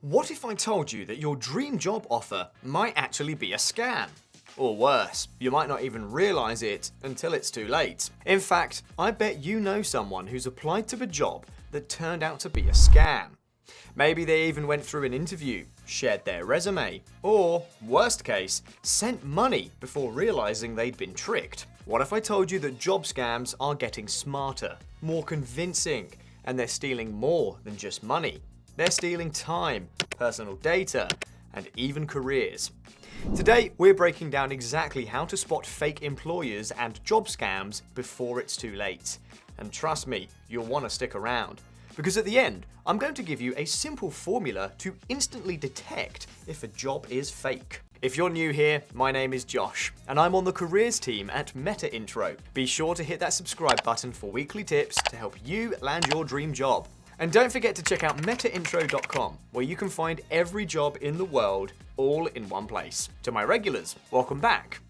What if I told you that your dream job offer might actually be a scam? Or worse, you might not even realize it until it's too late. In fact, I bet you know someone who's applied to a job that turned out to be a scam. Maybe they even went through an interview, shared their resume, or, worst case, sent money before realizing they'd been tricked. What if I told you that job scams are getting smarter, more convincing, and they're stealing more than just money? They're stealing time, personal data, and even careers. Today, we're breaking down exactly how to spot fake employers and job scams before it's too late. And trust me, you'll want to stick around. Because at the end, I'm going to give you a simple formula to instantly detect if a job is fake. If you're new here, my name is Josh, and I'm on the careers team at Metaintro. Be sure to hit that subscribe button for weekly tips to help you land your dream job. And don't forget to check out metaintro.com, where you can find every job in the world all in one place. To my regulars, welcome back.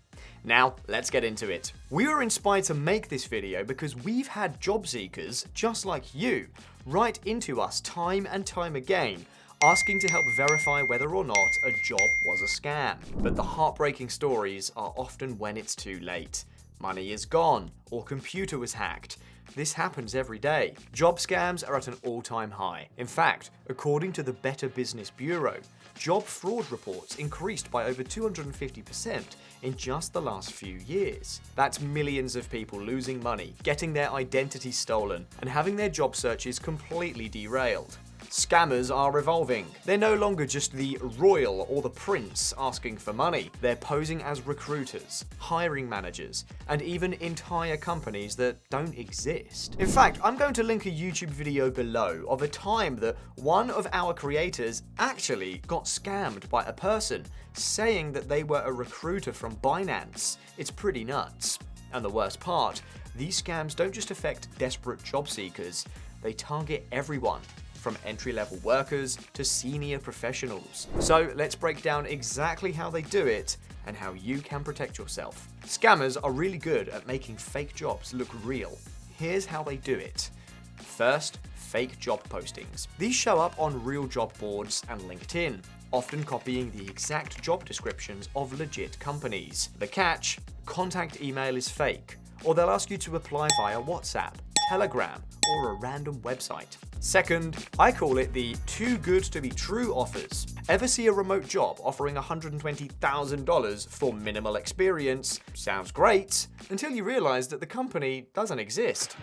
Now, let's get into it. We were inspired to make this video because we've had job seekers, just like you, write into us time and time again, asking to help verify whether or not a job was a scam. But the heartbreaking stories are often when it's too late. Money is gone, or computer was hacked. This happens every day. Job scams are at an all-time high. In fact, according to the Better Business Bureau, job fraud reports increased by over 250% in just the last few years. That's millions of people losing money, getting their identity stolen, and having their job searches completely derailed. Scammers are evolving. They're no longer just the royal or the prince asking for money. They're posing as recruiters, hiring managers, and even entire companies that don't exist. In fact, I'm going to link a YouTube video below of a time that one of our creators actually got scammed by a person saying that they were a recruiter from Binance. It's pretty nuts. And the worst part, these scams don't just affect desperate job seekers, they target everyone, from entry-level workers to senior professionals. So let's break down exactly how they do it and how you can protect yourself. Scammers are really good at making fake jobs look real. Here's how they do it. First, fake job postings. These show up on real job boards and LinkedIn, often copying the exact job descriptions of legit companies. The catch, contact email is fake, or they'll ask you to apply via WhatsApp, Telegram, or a random website. Second, I call it the too good to be true offers. Ever see a remote job offering $120,000 for minimal experience? Sounds great, until you realize that the company doesn't exist.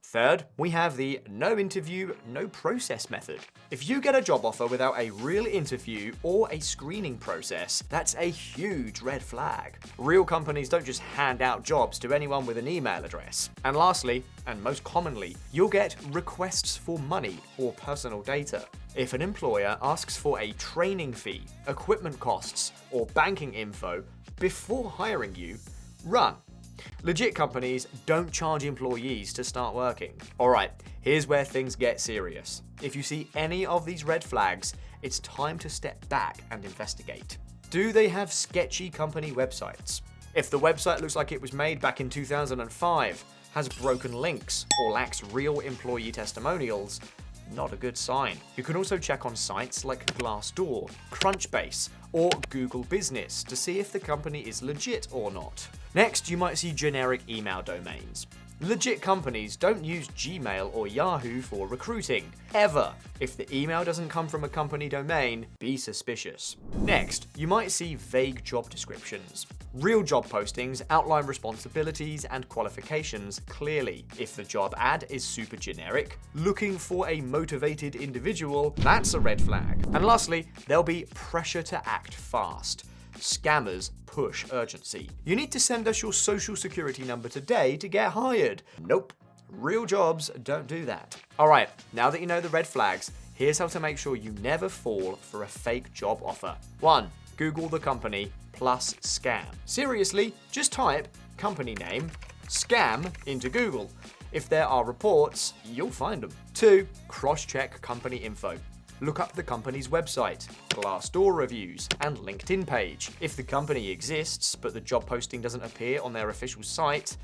Third, we have the no interview, no process method. If you get a job offer without a real interview or a screening process, that's a huge red flag. Real companies don't just hand out jobs to anyone with an email address. And lastly, and most commonly, you'll get requests for money or personal data. If an employer asks for a training fee, equipment costs, or banking info before hiring you, run. Legit companies don't charge employees to start working. Alright, here's where things get serious. If you see any of these red flags, it's time to step back and investigate. Do they have sketchy company websites? If the website looks like it was made back in 2005, has broken links, or lacks real employee testimonials, not a good sign. You can also check on sites like Glassdoor, Crunchbase, or Google Business to see if the company is legit or not. Next, you might see generic email domains. Legit companies don't use Gmail or Yahoo for recruiting, ever. If the email doesn't come from a company domain, be suspicious. Next, you might see vague job descriptions. Real job postings outline responsibilities and qualifications clearly. If the job ad is super generic, looking for a motivated individual, that's a red flag. And lastly, there'll be pressure to act fast. Scammers push urgency. You need to send us your social security number today to get hired. Nope. Real jobs don't do that. Alright, now that you know the red flags, here's how to make sure you never fall for a fake job offer. 1. Google the company plus scam. Seriously, just type company name, scam into Google. If there are reports, you'll find them. 2. Cross-check company info. Look up the company's website, Glassdoor reviews, and LinkedIn page. If the company exists, but the job posting doesn't appear on their official site,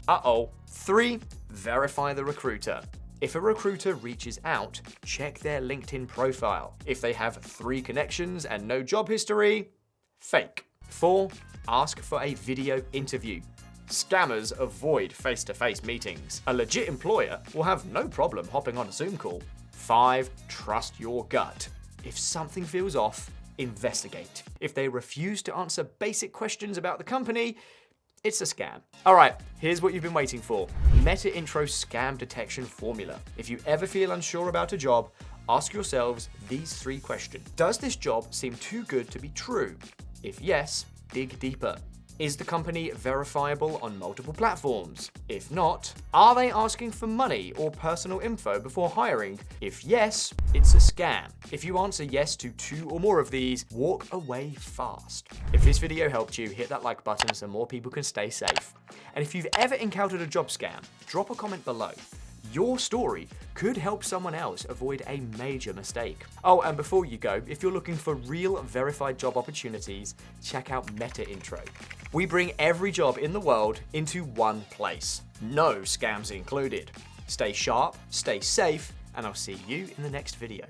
3. Verify the recruiter. If a recruiter reaches out, check their LinkedIn profile. If they have 3 connections and no job history, fake. 4. Ask for a video interview. Scammers avoid face-to-face meetings. A legit employer will have no problem hopping on a Zoom call. 5. Trust your gut. If something feels off, investigate. If they refuse to answer basic questions about the company, it's a scam. All right, here's what you've been waiting for. Metaintro scam detection formula. If you ever feel unsure about a job, ask yourselves these 3 questions. Does this job seem too good to be true? If yes, dig deeper. Is the company verifiable on multiple platforms? If not, are they asking for money or personal info before hiring? If yes, it's a scam. If you answer yes to 2 or more of these, walk away fast. If this video helped you, hit that like button so more people can stay safe. And if you've ever encountered a job scam, drop a comment below. Your story could help someone else avoid a major mistake. Oh, and before you go, if you're looking for real verified job opportunities, check out Metaintro. We bring every job in the world into one place. No scams included. Stay sharp, stay safe, and I'll see you in the next video.